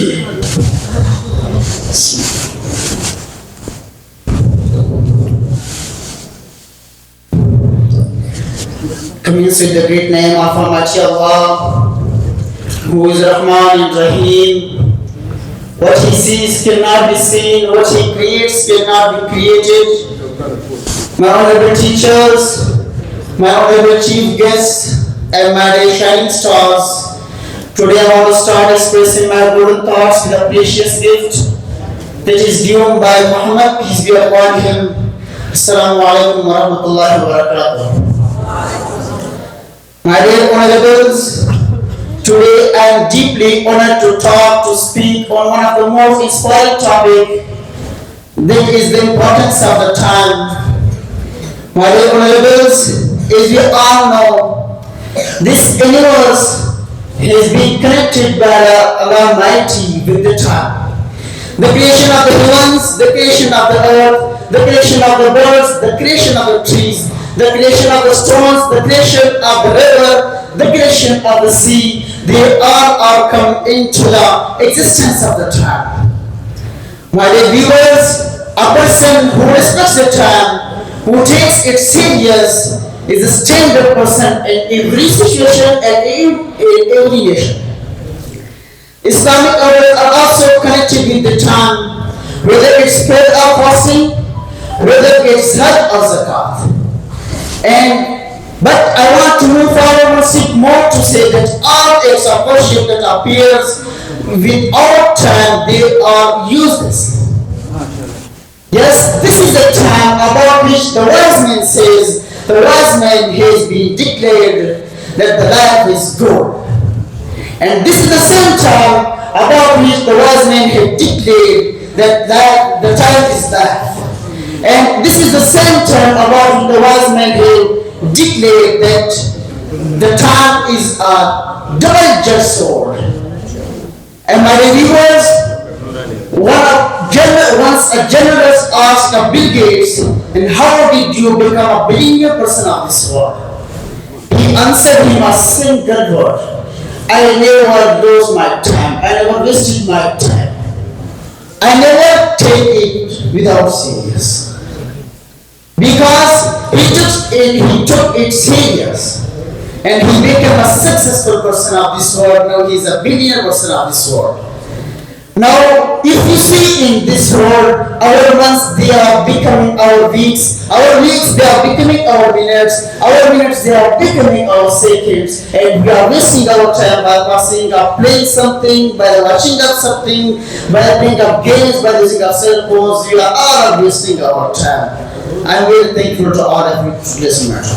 Commence with the great name of Almighty Allah, who is Rahman and Rahim. What He sees cannot be seen, what He creates cannot be created. My honorable teachers, my honorable chief guests, and my dear shining stars, today I want to start expressing my golden thoughts with a precious gift that is given by Muhammad, peace be upon him. Assalamu alaikum wa rahmatullahi wa barakatuh. My dear honorables, today I am deeply honored to speak on one of the most inspiring topics, that is the importance of the time. My dear honorables, as we all know, this universe has been connected by the Almighty with the time. The creation of the heavens, the creation of the earth, the creation of the birds, the creation of the trees, the creation of the stones, the creation of the river, the creation of the sea, they all are come into the existence of the time. My dear viewers, a person who respects the time, who takes it serious, is a standard person in every situation and in every nation. Islamic hours are also connected with the time, whether it's prayer or fasting, whether it's Hajj or Zakat. But I want to move forward and seek more to say that all acts of worship that appears without time, they are useless. Yes, this is the time about which the wise man says, the wise man has been declared that the life is good. And this is the same time about which the wise man had declared that the time is life. And this is the same time about which the wise man had declared that the time is a double-edged sword. And my viewers, once a journalist asked Bill Gates, and how did you become a billionaire person of this world? He answered him a single word: I never lose my time. I never wasted my time. I never take it without serious. Because he took it serious. And he became a successful person of this world. Now he is a billionaire person of this world. Now, if you see in this world, our months, they are becoming our weeks. Our weeks, they are becoming our minutes. Our minutes, they are becoming our seconds. And we are wasting our time by passing up, playing something, by watching up something, by playing up games, by using our cell phones. We are all wasting our time. I'm very thankful to all of you listeners.